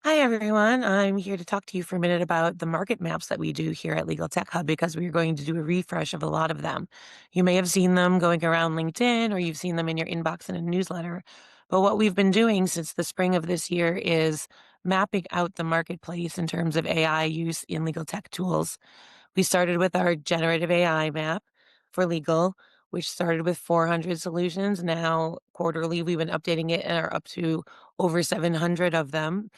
Hi, everyone. I'm here to talk to you for a minute about the market maps that we do here at Legal Tech Hub because we are going to do a refresh of a lot of them. You may have seen them going around LinkedIn or you've seen them in your inbox in a newsletter. But what we've been doing since the spring of this year is mapping out the marketplace in terms of AI use in legal tech tools. We started with our generative AI map for legal, which started with 400 solutions. Now, quarterly, we've been updating it and are up to over 700 of them.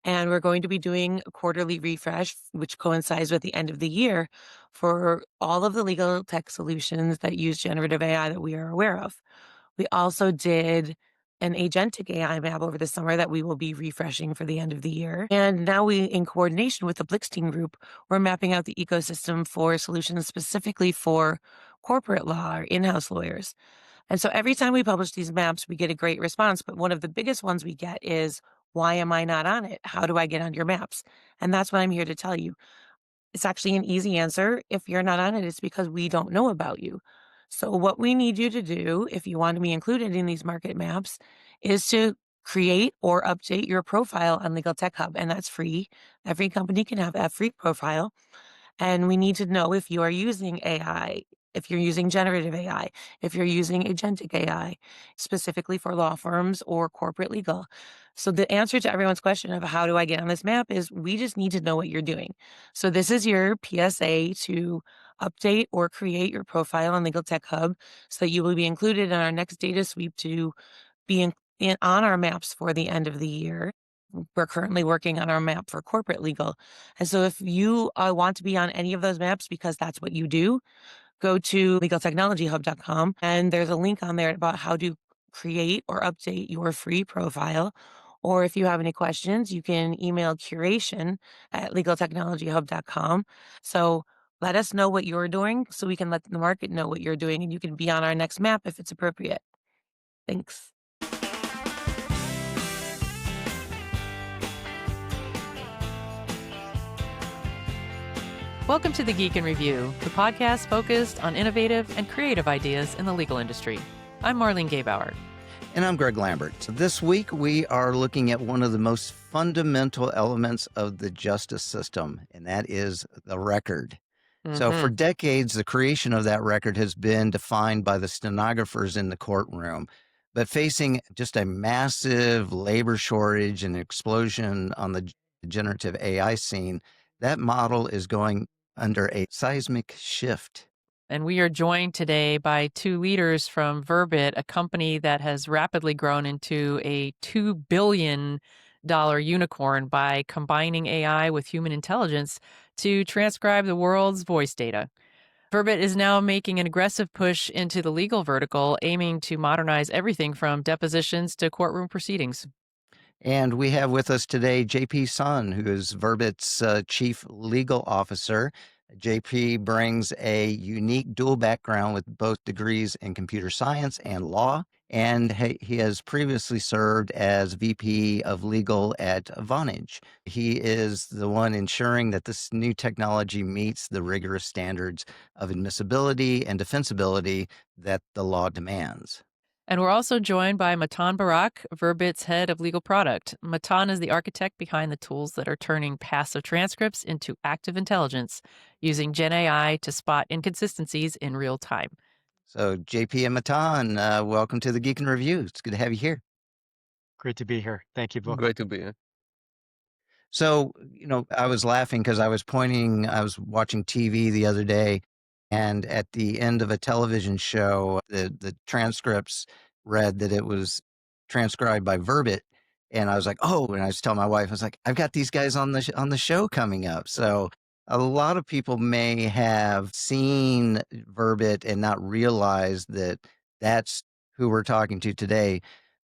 And we're going to be doing a quarterly refresh, which coincides with the end of the year for all of the legal tech solutions that use generative AI that we are aware of. We also did an agentic AI map over the summer that we will be refreshing for the end of the year. And now in coordination with the Blickstein group, we're mapping out the ecosystem for solutions specifically for corporate law or in-house lawyers. And so every time we publish these maps, we get a great response. But one of the biggest ones we get is, why am I not on it? How do I get on your maps? And that's what I'm here to tell you. It's actually an easy answer. If you're not on it, it's because we don't know about you. So what we need you to do, if you want to be included in these market maps, is to create or update your profile on Legal Tech Hub. And that's free. Every company can have that free profile. And we need to know if you are using AI, if you're using generative AI, if you're using agentic AI, specifically for law firms or corporate legal. So the answer to everyone's question of how do I get on this map is we just need to know what you're doing. So this is your PSA to update or create your profile on Legal Tech Hub so that you will be included in our next data sweep to be on our maps for the end of the year. We're currently working on our map for corporate legal. And so if you want to be on any of those maps because that's what you do, go to legaltechnologyhub.com and there's a link on there about how to create or update your free profile. Or if you have any questions, you can email curation@legaltechnologyhub.com. So let us know what you're doing so we can let the market know what you're doing and you can be on our next map if it's appropriate. Thanks. Welcome to the Geek in Review, the podcast focused on innovative and creative ideas in the legal industry. I'm Marlene Gebauer. And I'm Greg Lambert. So this week, we are looking at one of the most fundamental elements of the justice system, and that is the record. So for decades, the creation of that record has been defined by the stenographers in the courtroom. But facing just a massive labor shortage and explosion on the generative AI scene, that model is going under a seismic shift. And we are joined today by two leaders from Verbit, a company that has rapidly grown into a $2 billion unicorn by combining AI with human intelligence to transcribe the world's voice data. Verbit is now making an aggressive push into the legal vertical, aiming to modernize everything from depositions to courtroom proceedings. And we have with us today JP Sun, who is Verbit's chief legal officer. JP brings a unique dual background with both degrees in computer science and law, and he has previously served as VP of legal at Vonage. He is the one ensuring that this new technology meets the rigorous standards of admissibility and defensibility that the law demands. And we're also joined by Matan Barak, Verbit's head of legal product. Matan is the architect behind the tools that are turning passive transcripts into active intelligence, using Gen AI to spot inconsistencies in real time. So JP and Matan, welcome to the Geek and Review. It's good to have you here. Great to be here. Thank you both. Great to be here. So, I was laughing because I was watching TV the other day, and at the end of a television show, the transcripts read that it was transcribed by Verbit. And I was like, oh, and I was telling my wife, I was like, I've got these guys on the show coming up. So a lot of people may have seen Verbit and not realize that that's who we're talking to today.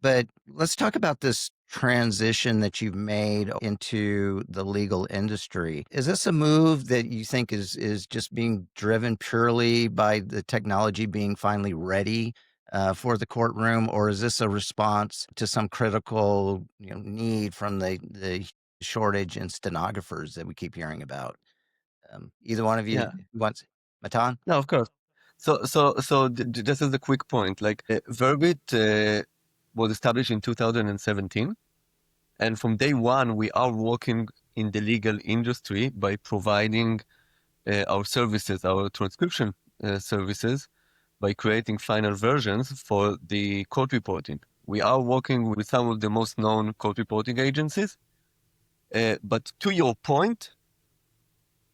But let's talk about this transition that you've made into the legal industry. Is this a move that you think is just being driven purely by the technology being finally ready for the courtroom, or is this a response to some critical need from the shortage in stenographers that we keep hearing about? Either one of you wants, Matan? No, of course. So just as a quick point, like Verbit was established in 2017, And from day one, we are working in the legal industry by providing our services, our transcription services, by creating final versions for the court reporting. We are working with some of the most known court reporting agencies. But to your point,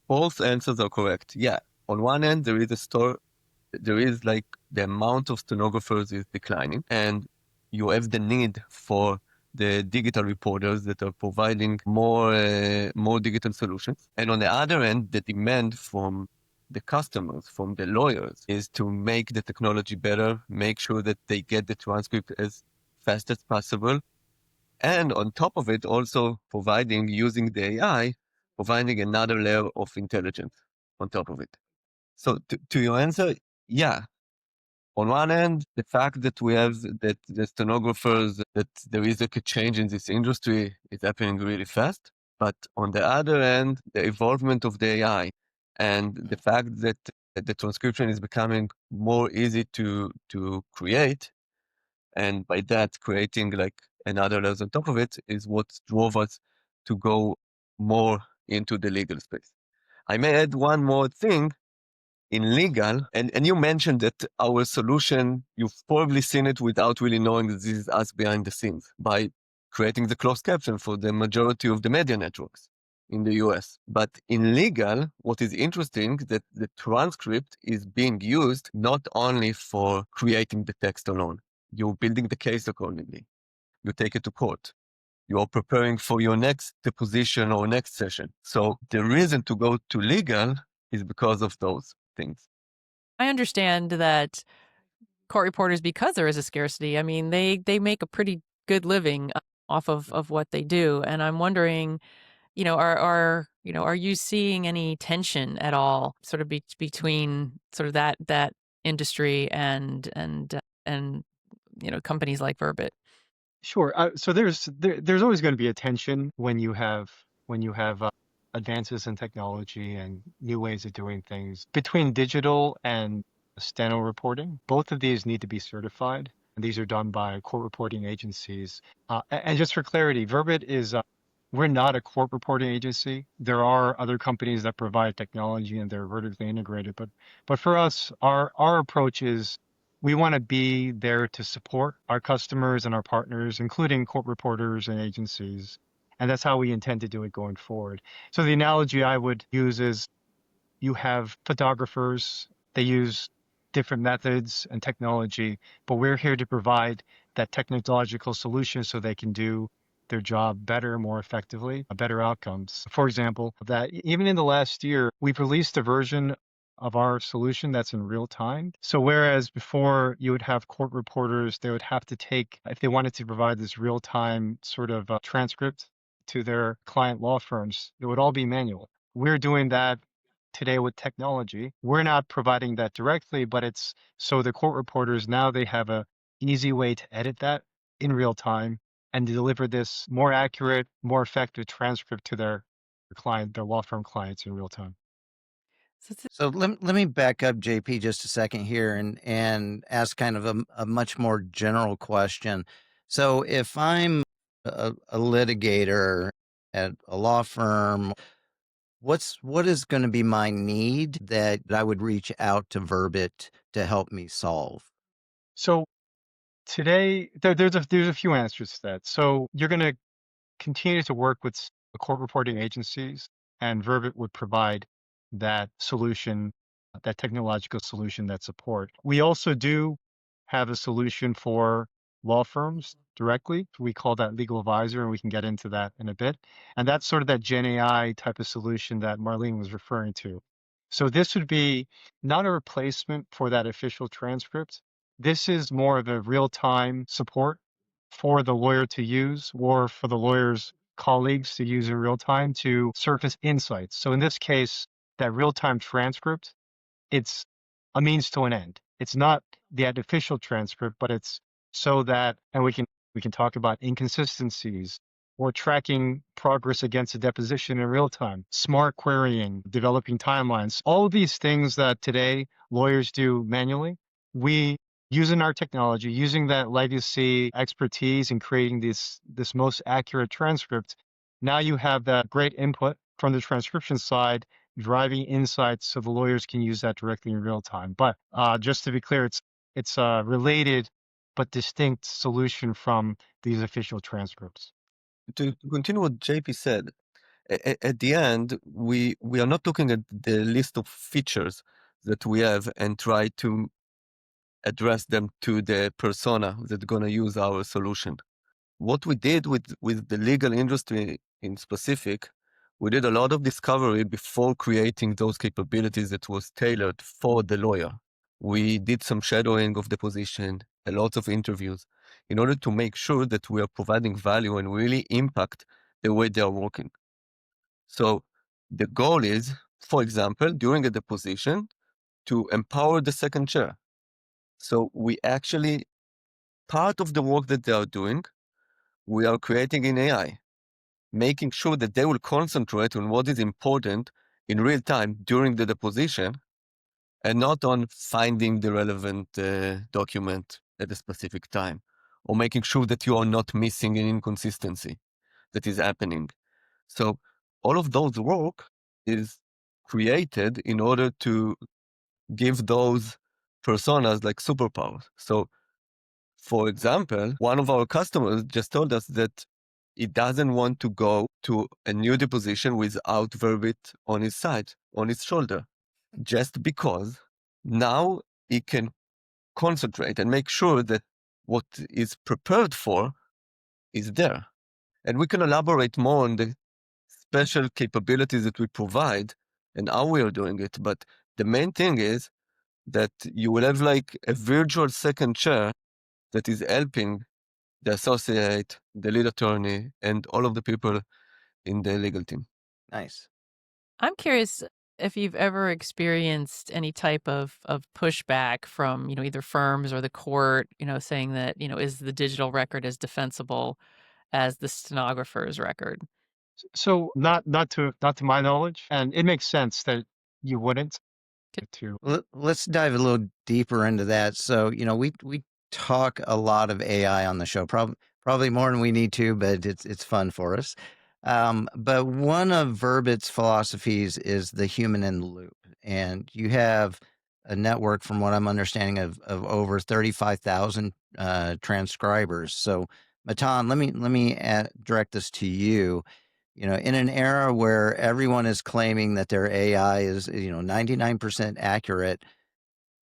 both answers are correct. Yeah, on one end, there is like the amount of stenographers is declining, and you have the need for the digital reporters that are providing more digital solutions. And on the other end, the demand from the customers, from the lawyers, is to make the technology better, make sure that they get the transcript as fast as possible. And on top of it, also using the AI, providing another layer of intelligence on top of it. So to your answer, yeah, on one end, the fact that we have that the stenographers, that there is like a change in this industry is happening really fast. But on the other end, the evolvement of the AI and the fact that the transcription is becoming more easy to create, and by that creating like another layer on top of it, is what drove us to go more into the legal space. I may add one more thing. In legal, and you mentioned that our solution, you've probably seen it without really knowing that this is us behind the scenes by creating the closed caption for the majority of the media networks in the US. But in legal, what is interesting that the transcript is being used not only for creating the text alone. You're building the case accordingly. You take it to court. You are preparing for your next deposition or next session. So the reason to go to legal is because of those things. I understand that court reporters, because there is a scarcity, I mean, they make a pretty good living off of what they do. And I'm wondering, are you seeing any tension at all sort of between sort of that industry and companies like Verbit? Sure. So there's always going to be a tension when you have advances in technology and new ways of doing things between digital and steno reporting. Both of these need to be certified. And these are done by court reporting agencies. And just for clarity, Verbit is we're not a court reporting agency. There are other companies that provide technology and they're vertically integrated. But for us, our approach is we want to be there to support our customers and our partners, including court reporters and agencies. And that's how we intend to do it going forward. So the analogy I would use is you have photographers, they use different methods and technology, but we're here to provide that technological solution so they can do their job better, more effectively, better outcomes. For example, that even in the last year, we've released a version of our solution that's in real time. So whereas before you would have court reporters, they would have to take, if they wanted to provide this real time sort of transcript to their client law firms, it would all be manual. We're doing that today with technology. We're not providing that directly, but it's so the court reporters now they have a easy way to edit that in real time and deliver this more accurate, more effective transcript to their client, their law firm clients in real time. So let me back up, JP, just a second here and ask kind of a much more general question. So if I'm a litigator at a law firm, what is going to be my need that I would reach out to Verbit to help me solve? So today, there's a few answers to that. So you're going to continue to work with the court reporting agencies, and Verbit would provide that solution, that technological solution, that support. We also do have a solution for law firms directly. We call that legal advisor, and we can get into that in a bit. And that's sort of that Gen AI type of solution that Marlene was referring to. So this would be not a replacement for that official transcript. This is more of a real-time support for the lawyer to use or for the lawyer's colleagues to use in real time to surface insights. So in this case, that real-time transcript, it's a means to an end. It's not the official transcript, but it's so that, and we can talk about inconsistencies or tracking progress against a deposition in real time, smart querying, developing timelines, all of these things that today lawyers do manually, we using our technology, using that legacy expertise in creating this most accurate transcript, now you have that great input from the transcription side, driving insights so the lawyers can use that directly in real time. But just to be clear, it's a related but distinct solution from these official transcripts. To continue what JP said, at the end, we are not looking at the list of features that we have and try to address them to the persona that's going to use our solution. What we did with the legal industry in specific, we did a lot of discovery before creating those capabilities that was tailored for the lawyer. We did some shadowing of the position, a lot of interviews, in order to make sure that we are providing value and really impact the way they are working. So the goal is, for example, during a deposition, to empower the second chair. So we actually, part of the work that they are doing, we are creating in AI, making sure that they will concentrate on what is important in real time during the deposition and not on finding the relevant document at a specific time, or making sure that you are not missing an inconsistency that is happening. So all of those work is created in order to give those personas like superpowers. So, for example, one of our customers just told us that he doesn't want to go to a new deposition without Verbit on his side, on his shoulder, just because now he can concentrate and make sure that what is prepared for is there. And we can elaborate more on the special capabilities that we provide and how we are doing it. But the main thing is that you will have like a virtual second chair that is helping the associate, the lead attorney, and all of the people in the legal team. Nice. I'm curious if you've ever experienced any type of pushback from, either firms or the court, saying that, is the digital record as defensible as the stenographer's record? So not to my knowledge, and it makes sense that you wouldn't. To Let's dive a little deeper into that. So, we talk a lot of AI on the show, probably more than we need to, but it's fun for us. But one of Verbit's philosophies is the human in the loop, and you have a network, from what I'm understanding, of over 35,000 transcribers. So, Matan, let me direct this to you. In an era where everyone is claiming that their AI is, 99% accurate,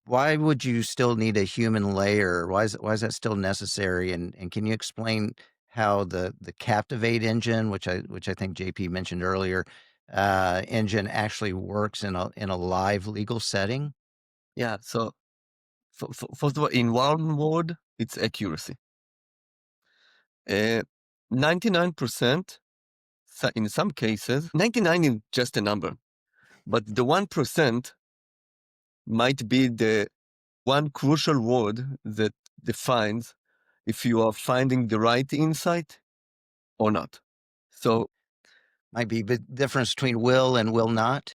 why would you still need a human layer? Why is that still necessary? And can you explain how the Captivate engine, which I think JP mentioned earlier, engine actually works in a live legal setting? Yeah. So first of all, in one word, it's accuracy. 99%. In some cases, 99 is just a number, but the 1% might be the one crucial word that defines if you are finding the right insight or not. So, Might be the difference between will and will not.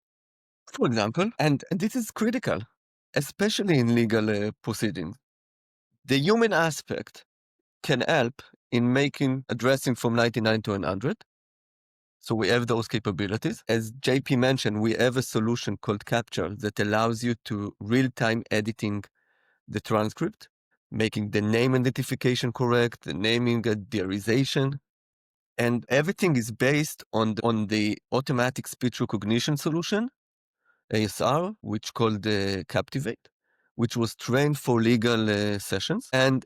for example, and this is critical, especially in legal proceedings, the human aspect can help in addressing from 99 to 100. So we have those capabilities. As JP mentioned, we have a solution called Capture that allows you to real-time editing the transcript, making the name identification correct, the naming dearization, and everything is based on the automatic speech recognition solution, ASR, which called Captivate, which was trained for legal sessions. And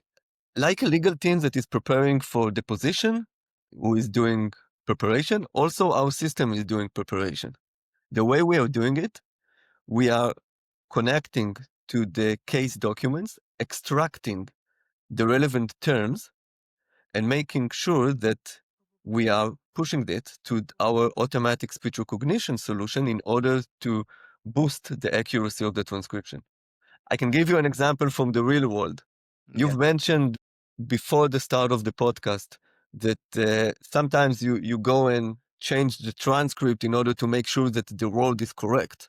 like a legal team that is preparing for deposition, who is doing preparation, also our system is doing preparation. The way we are doing it, we are connecting to the case documents, extracting the relevant terms, and making sure that we are pushing it to our automatic speech recognition solution in order to boost the accuracy of the transcription. I can give you an example from the real world. You've mentioned before the start of the podcast that sometimes you go and change the transcript in order to make sure that the word is correct.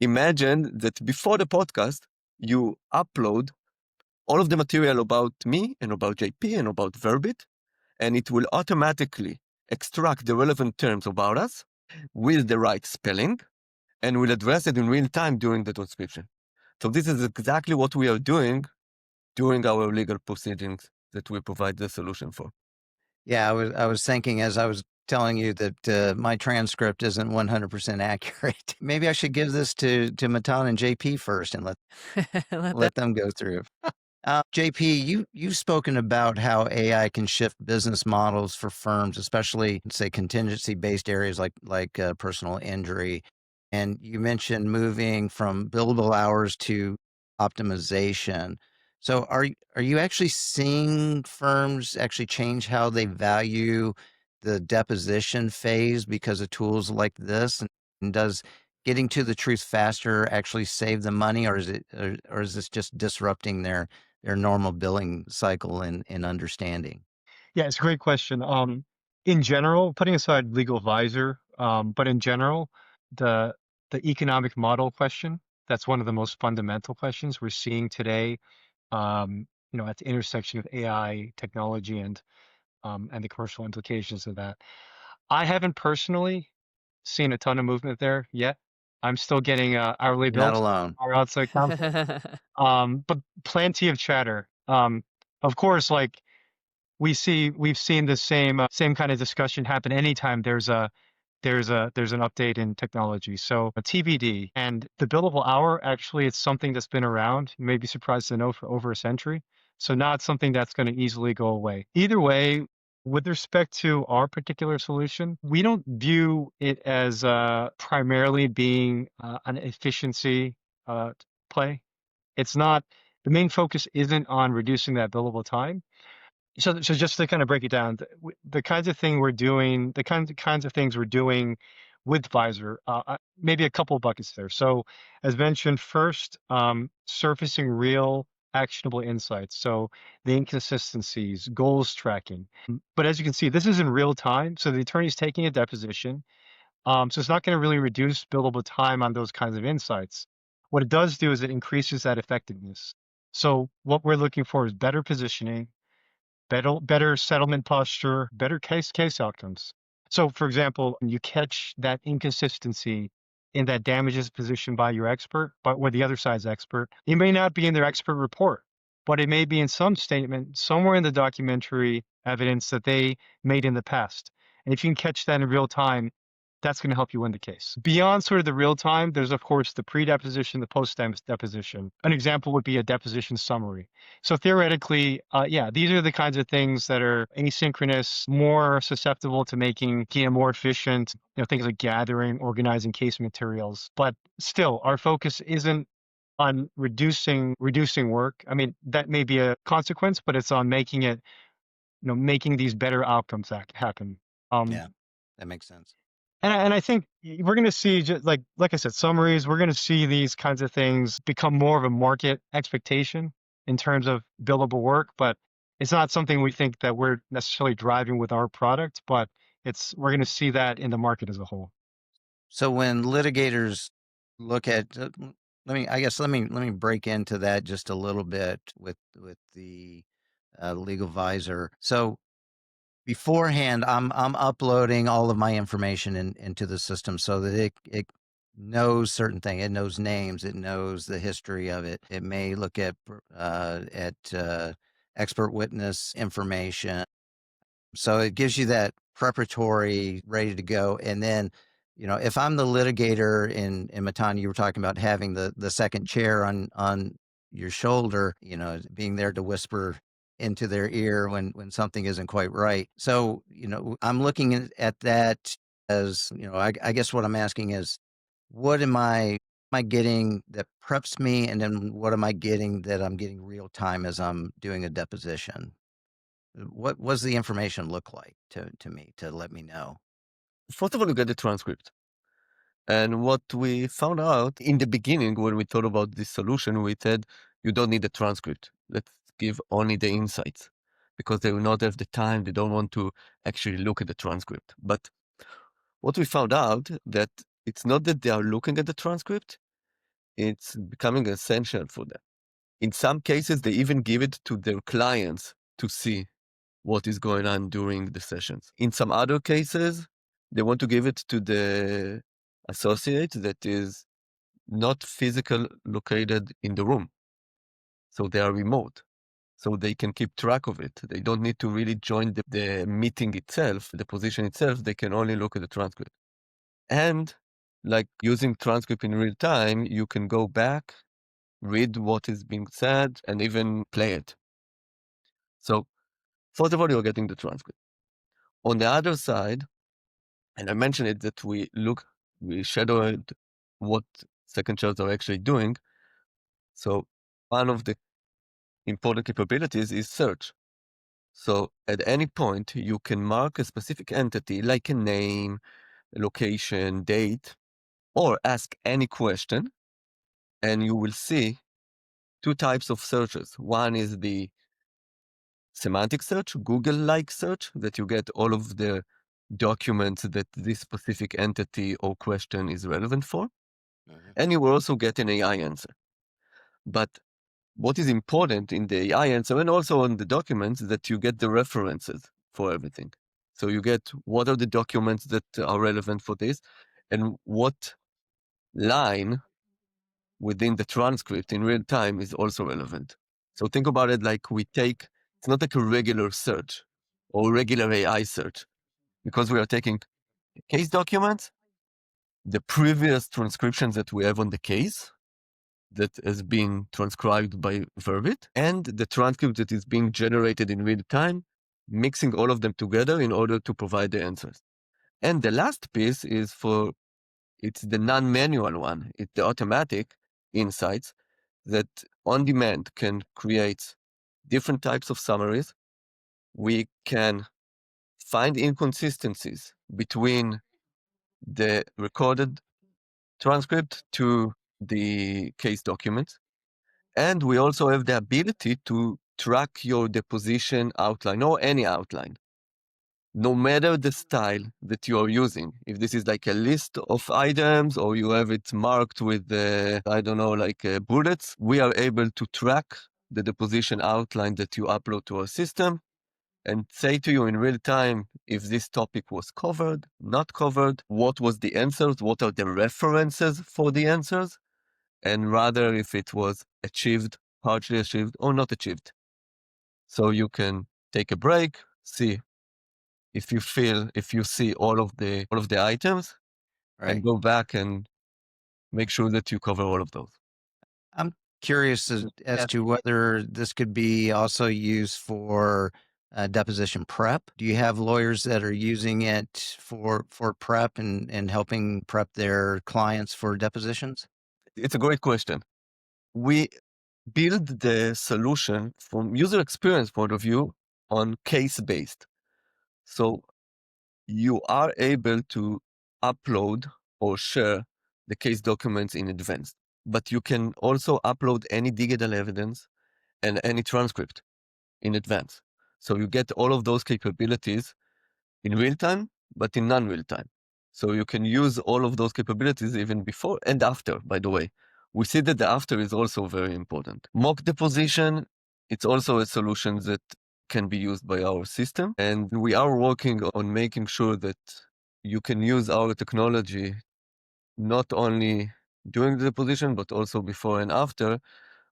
Imagine that before the podcast, you upload all of the material about me and about JP and about Verbit, and it will automatically extract the relevant terms about us with the right spelling and will address it in real time during the transcription. So this is exactly what we are doing during our legal proceedings that we provide the solution for. Yeah, I was thinking as I was telling you that my transcript isn't 100% accurate. Maybe I should give this to Matan and JP first and let them go through. JP, you've spoken about how AI can shift business models for firms, especially say contingency-based areas like personal injury. And you mentioned moving from billable hours to optimization. So are you actually seeing firms actually change how they value the deposition phase because of tools like this? And does getting to the truth faster actually save them money, or is this just disrupting their normal billing cycle and understanding? Yeah, it's a great question. In general, putting aside legal advisor, but in general, the the economic model question, that's one of the most fundamental questions we're seeing today, at the intersection of AI technology and the commercial implications of that. I haven't personally seen a ton of movement there yet. I'm still getting hourly You're not billed, alone. our outside counsel. But plenty of chatter. Of course, like we've seen the same kind of discussion happen anytime there's an update in technology. So a TBD and the billable hour, actually, it's something that's been around. You may be surprised to know for over a century. So not something that's going to easily go away. Either way, with respect to our particular solution, we don't view it as primarily being an efficiency play. It's not. The main focus isn't on reducing that billable time. So just to kind of break it down, the kinds of thing we're doing, the kinds of things we're doing with Visor, maybe a couple of buckets there. So as mentioned, first, surfacing real actionable insights. So the inconsistencies, goals tracking. But as you can see, this is in real time. So the attorney's taking a deposition. So it's not going to really reduce billable time on those kinds of insights. What it does do is it increases that effectiveness. So what we're looking for is better positioning, better settlement posture, better case outcomes. So, for example, you catch that inconsistency in that damages position by your expert, but or the other side's expert. It may not be in their expert report, but it may be in some statement somewhere in the documentary evidence that they made in the past. And if you can catch that in real time, that's going to help you win the case. Beyond sort of the real time, there's of course the pre-deposition, the post-deposition. An example would be a deposition summary. So theoretically, yeah, these are the kinds of things that are asynchronous, more susceptible to making it more efficient, things like gathering, organizing case materials. But still, our focus isn't on reducing work. I mean, that may be a consequence, but it's on making these better outcomes happen. Yeah, that makes sense. And I think we're going to see, just like I said, summaries. We're going to see these kinds of things become more of a market expectation in terms of billable work, but it's not something we think that we're necessarily driving with our product, but we're going to see that in the market as a whole. So when litigators look at, let me break into that just a little bit with the legal visor. So beforehand, I'm uploading all of my information into the system so that it knows certain things. It knows names. It knows the history of it. It may look at expert witness information. So it gives you that preparatory, ready to go. And then, if I'm the litigator in Matan, you were talking about having the second chair on your shoulder, being there to whisper into their ear when something isn't quite right. So, I'm looking at that as, I guess what I'm asking is, what am I getting that preps me? And then what am I getting that I'm getting real time as I'm doing a deposition? What was the information look like to me to let me know? First of all, you get the transcript. And what we found out in the beginning when we thought about this solution, we said, you don't need the transcript. Let's give only the insights because they will not have the time. They don't want to actually look at the transcript. But what we found out that it's not that they are looking at the transcript. It's becoming essential for them. In some cases, they even give it to their clients to see what is going on during the sessions. In some other cases, they want to give it to the associate that is not physical located in the room. So they are remote. So they can keep track of it. They don't need to really join the meeting itself, the position itself. They can only look at the transcript. And like using transcript in real time, you can go back, read what is being said, and even play it. So first of all, you're getting the transcript. On the other side, and I mentioned it that we shadowed what second chairs are actually doing. So one of the important capabilities is search. So at any point, you can mark a specific entity like a name, location, date, or ask any question, and you will see two types of searches. One is the semantic search, Google-like search, that you get all of the documents that this specific entity or question is relevant for. And you will also get an AI answer. But what is important in the AI answer and also on the documents is that you get the references for everything. So you get what are the documents that are relevant for this and what line within the transcript in real time is also relevant. So think about it like it's not like a regular search or regular AI search, because we are taking case documents, the previous transcriptions that we have on the case that has been transcribed by Verbit, and the transcript that is being generated in real time, mixing all of them together in order to provide the answers. And the last piece it's the non-manual one. It's the automatic insights that on demand can create different types of summaries. We can find inconsistencies between the recorded transcript to the case document. And we also have the ability to track your deposition outline or any outline, no matter the style that you are using. If this is like a list of items or you have it marked with, bullets, we are able to track the deposition outline that you upload to our system and say to you in real time if this topic was covered, not covered, what was the answers, what are the references for the answers, and rather if it was achieved, partially achieved, or not achieved. So you can take a break, see if you see all of the items, Right. and go back and make sure that you cover all of those. I'm curious as to whether this could be also used for deposition prep. Do you have lawyers that are using it for prep and helping prep their clients for depositions? It's a great question. We build the solution from user experience point of view on case-based. So you are able to upload or share the case documents in advance, but you can also upload any digital evidence and any transcript in advance. So you get all of those capabilities in real time, but in non-real time. So you can use all of those capabilities even before and after, by the way. We see that the after is also very important. Mock deposition, it's also a solution that can be used by our system. And we are working on making sure that you can use our technology not only during the deposition, but also before and after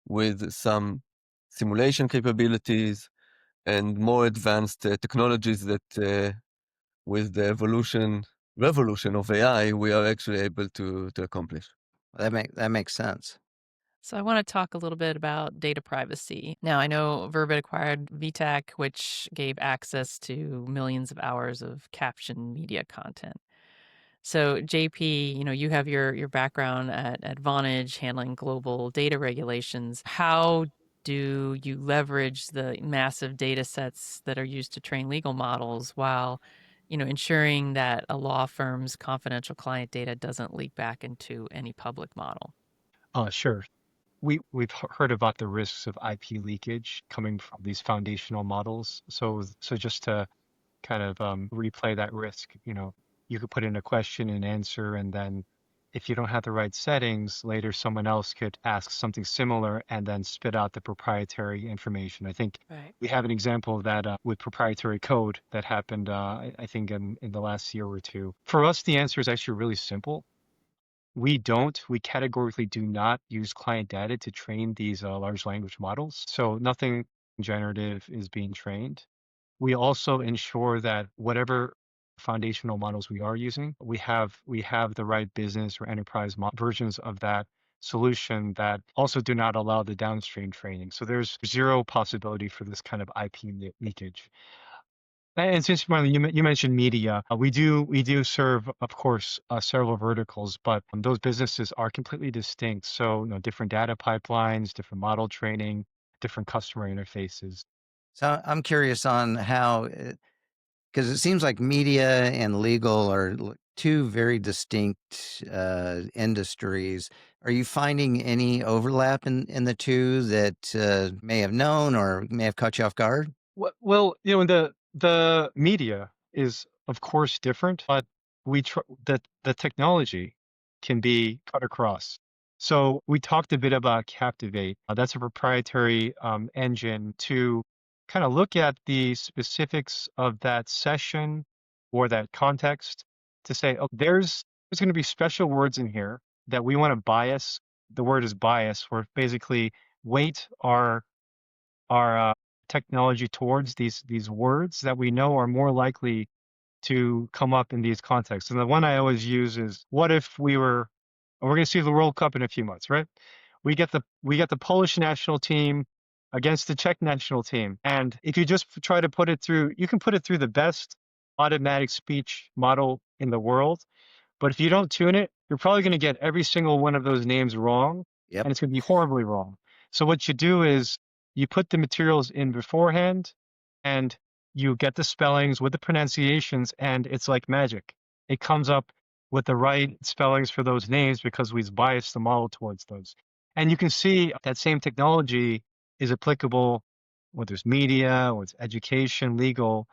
with some simulation capabilities and more advanced technologies that with the revolution of AI, we are actually able to accomplish. That makes sense. So I want to talk a little bit about data privacy. Now, I know Verbit acquired VTech, which gave access to millions of hours of captioned media content. So JP, you have your background at Vonage handling global data regulations. How do you leverage the massive data sets that are used to train legal models while, ensuring that a law firm's confidential client data doesn't leak back into any public model? Sure. We've heard about the risks of IP leakage coming from these foundational models. So just to kind of replay that risk, you could put in a question and answer, and then if you don't have the right settings, later someone else could ask something similar and then spit out the proprietary information. I think Right. we have an example of that with proprietary code that happened, I think, in the last year or two. For us, the answer is actually really simple. We categorically do not use client data to train these large language models. So nothing generative is being trained. We also ensure that whatever foundational models we are using, we have the right business or enterprise versions of that solution that also do not allow the downstream training. So there's zero possibility for this kind of IP leakage. And since Marlene, you mentioned media, we do serve, of course, several verticals, but those businesses are completely distinct. So, different data pipelines, different model training, different customer interfaces. So I'm curious on how, because it seems like media and legal are two very distinct industries. Are you finding any overlap in the two that may have known or may have caught you off guard? Well, the media is of course different, but the technology can be cut across. So we talked a bit about Captivate. That's a proprietary engine to kind of look at the specifics of that session or that context to say, oh, there's going to be special words in here that we want to bias. The word is bias, where basically weight our technology towards these words that we know are more likely to come up in these contexts. And the one I always use is, what if we're going to see the World Cup in a few months, right? We get the Polish national team against the Czech national team, and if you just try to put it through, you can put it through the best automatic speech model in the world, but if you don't tune it, you're probably going to get every single one of those names wrong, Yep. and it's going to be horribly wrong. So what you do is you put the materials in beforehand, and you get the spellings with the pronunciations, and it's like magic. It comes up with the right spellings for those names because we've biased the model towards those. And you can see that same technology is applicable whether it's media, or it's education, legal.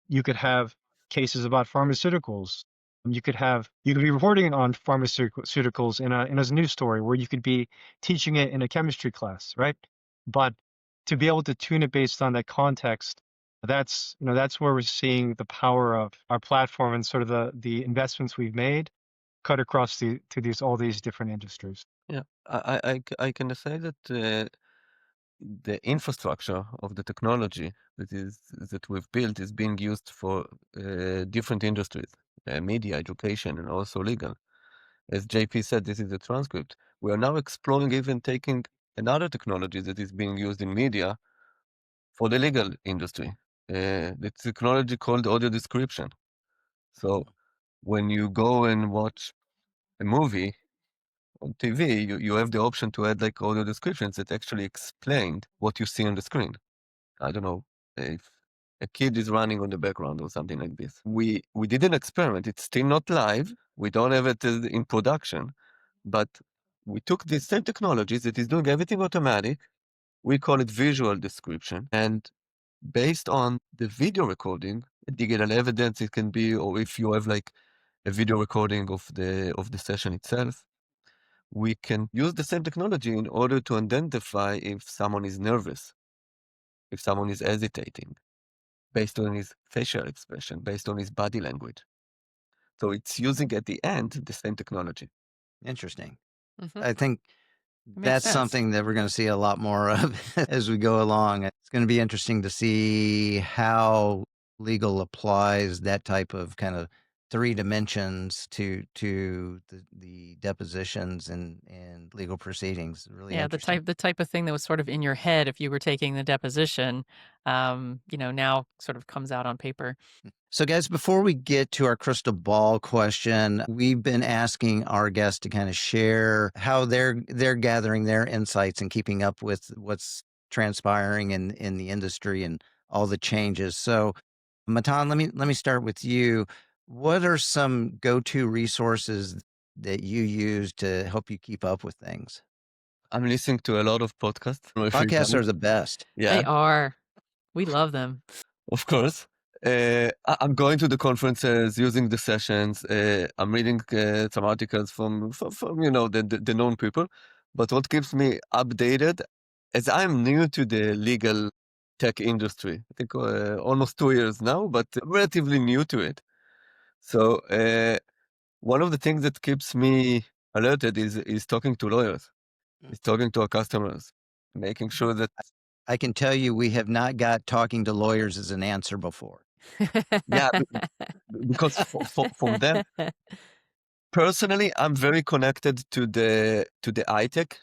You could have cases about pharmaceuticals. You could be reporting on pharmaceuticals in a news story where you could be teaching it in a chemistry class, right? But to be able to tune it based on that context, that's where we're seeing the power of our platform and sort of the investments we've made cut across all these different industries. Yeah, I can say that the infrastructure of the technology that we've built is being used for different industries, media, education, and also legal. As JP said, this is a transcript. We are now exploring even taking another technology that is being used in media for the legal industry. The technology called audio description. So when you go and watch a movie on TV, you have the option to add like audio descriptions that actually explain what you see on the screen. I don't know if a kid is running on the background or something like this. We did an experiment. It's still not live. We don't have it in production, but we took the same technology that is doing everything automatic. We call it visual description. And based on the video recording, digital evidence it can be, or if you have like a video recording of the session itself, we can use the same technology in order to identify if someone is nervous, if someone is hesitating, based on his facial expression, based on his body language. So it's using at the end the same technology. Interesting. Mhm. I think Makes that's sense. something that we're going to see a lot more of as we go along. It's going to be interesting to see how legal applies that type of kind of three dimensions to the depositions and legal proceedings. Really Yeah, interesting. the type of thing that was sort of in your head if you were taking the deposition, now sort of comes out on paper. So, guys, before we get to our crystal ball question, we've been asking our guests to kind of share how they're gathering their insights and keeping up with what's transpiring in the industry and all the changes. So, Matan, let me start with you. What are some go-to resources that you use to help you keep up with things? I'm listening to a lot of podcasts. I don't know if you've Podcasts done are it. the best. Yeah, They are. We love them. of course. I'm going to the conferences, using the sessions. I'm reading some articles from the known people. But what keeps me updated, as I'm new to the legal tech industry, I think almost 2 years now, but relatively new to it. So one of the things that keeps me alerted is talking to lawyers, is talking to our customers, making sure that I can tell you we have not got talking to lawyers as an answer before. yeah, because for them personally, I'm very connected to the iTech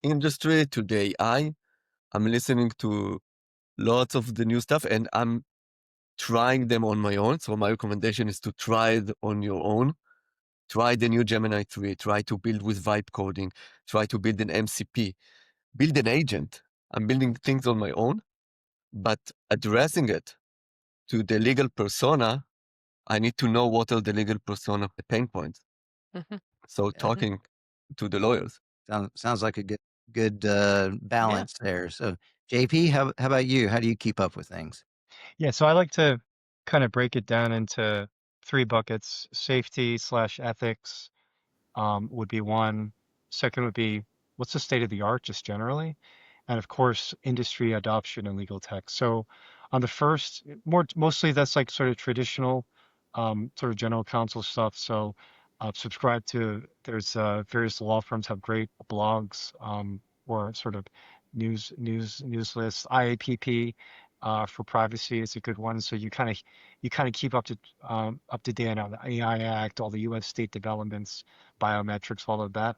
industry, to the AI. I'm listening to lots of the new stuff, and I'm trying them on my own. So my recommendation is to try it on your own. Try the new Gemini 3, try to build with vibe coding, try to build an MCP, build an agent. I'm building things on my own, but addressing it to the legal persona, I need to know what are the legal persona pain points. So talking to the lawyers. Sounds like a good balance there. So JP, how about you? How do you keep up with things? Yeah, so I like to kind of break it down into three buckets. Safety/ethics would be one. Second would be what's the state of the art just generally, and of course industry adoption and legal tech. So on the first, mostly that's like sort of traditional, sort of general counsel stuff. So subscribe to there's various law firms have great blogs or sort of news lists. IAPP for privacy is a good one. So you kind of keep up to date on the AI Act, all the U.S. state developments, biometrics, all of that.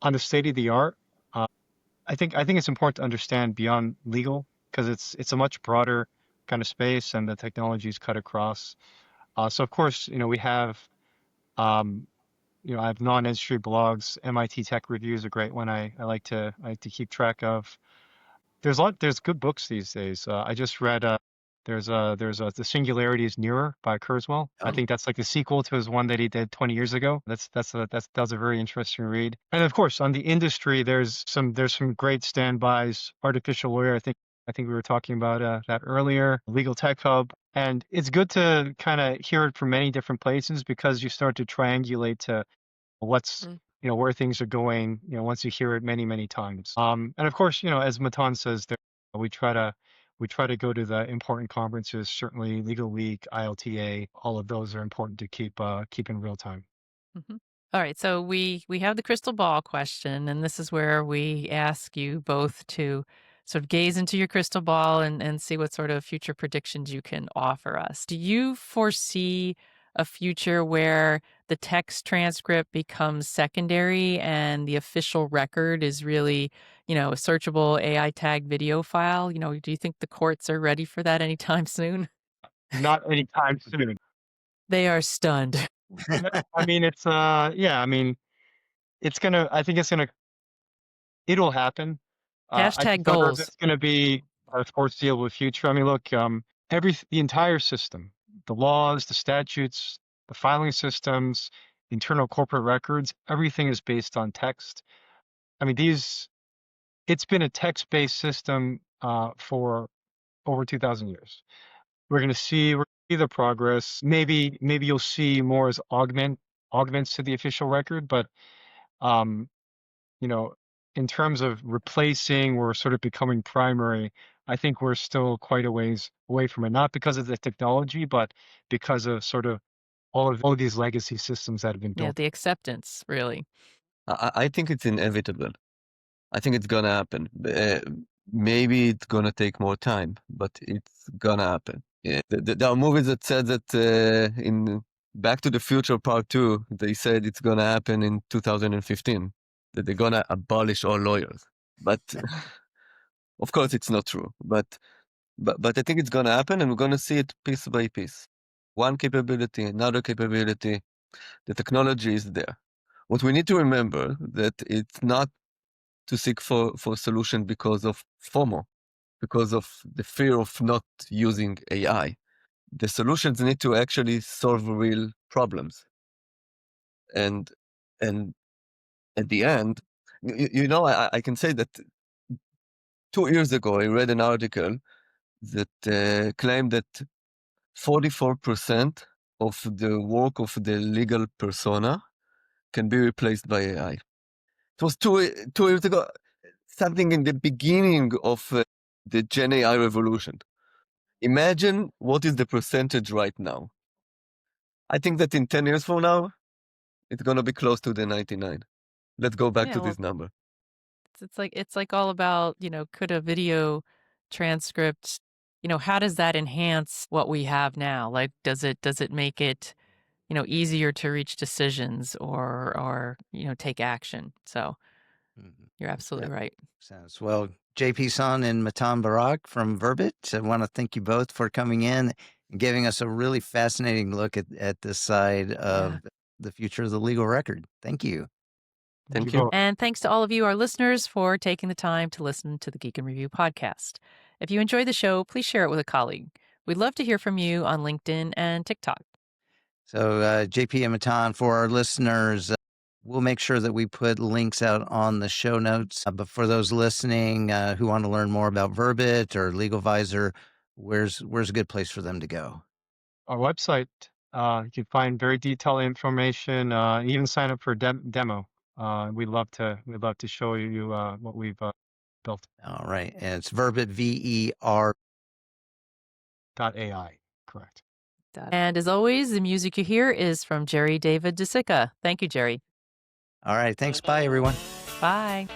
On the state of the art, I think it's important to understand beyond legal because it's a much broader kind of space and the technologies cut across. So of course, we have um, I have non-industry blogs. MIT Tech Review is a great one. I like to keep track of. There's good books these days. I just read there's The Singularity is Nearer by Kurzweil. I Oh, think that's like the sequel to his one that he did 20 years ago. That's a very interesting read. And of course, on the industry, there's some great standbys. Artificial Lawyer, I think we were talking about that earlier. Legal Tech Hub, and it's good to kind of hear it from many different places because you start to triangulate to what's where things are going, once you hear it many, many times. And of course, as Matan says, there we try to go to the important conferences. Certainly, Legal Week, ILTA, all of those are important to keep in real time. Mhm. All right, so we have the crystal ball question, and this is where we ask you both to sort of gaze into your crystal ball and see what sort of future predictions you can offer us. Do you foresee a future where the text transcript becomes secondary and the official record is really, a searchable AI tag video file? Do you think the courts are ready for that anytime soon? Not anytime soon. They are stunned. I mean, it's yeah. I mean, I think it'll happen. I Hashtag just don't know if goals. it's gonna be a foreseeable future. I mean, look, the entire system, the laws, the statutes, the filing systems, internal corporate records, everything is based on text. I mean, it's been a text-based system for over 2,000 years. We're gonna see the progress. Maybe you'll see more as augments to the official record, but um, you know, in terms of replacing or sort of becoming primary, I think we're still quite a ways away from it. Not because of the technology, but because of sort of all of these legacy systems that have been Yeah, built. the acceptance, really. I think it's inevitable. I think it's gonna happen. Maybe it's gonna take more time, but it's gonna happen. Yeah. There are movies that said that in Back to the Future Part 2, they said it's gonna happen in 2015, that they're gonna abolish all lawyers. But of course, it's not true. But I think it's gonna happen, and we're gonna see it piece by piece. One capability, another capability. The technology is there. What we need to remember that it's not to seek for solution because of FOMO, because of the fear of not using AI. The solutions need to actually solve real problems. And and at the end, I can say that 2 years ago, I read an article that claimed that 44% of the work of the legal persona can be replaced by AI. It was two years ago, something in the beginning of the Gen AI revolution. Imagine what is the percentage right now. I think that in 10 years from now, it's going to be close to the 99. Let's go back Yeah, to well, this number. it's like all about, could a video transcript, how does that enhance what we have now? Like, does it make it, easier to reach decisions or take action? So Mhm. you're absolutely right. Sounds well. JP San and Matan Barak from Verbit. I want to thank you both for coming in and giving us a really fascinating look at this side of the future of the legal record. Thank you. Thank you you. both. And thanks to all of you, our listeners, for taking the time to listen to the Geek and Review podcast. If you enjoy the show, please share it with a colleague. We'd love to hear from you on LinkedIn and TikTok. So, JP and Matan, for our listeners, we'll make sure that we put links out on the show notes. But for those listening who want to learn more about Verbit or LegalVisor, where's a good place for them to go? Our website, you can find very detailed information. Even sign up for a demo. We'd love to show you what we've built. All right. And it's Verbit, VER. .ai, correct. And as always, the music you hear is from Jerry David DeSica. Thank you, Jerry. All right. Thanks. Bye, everyone. Bye.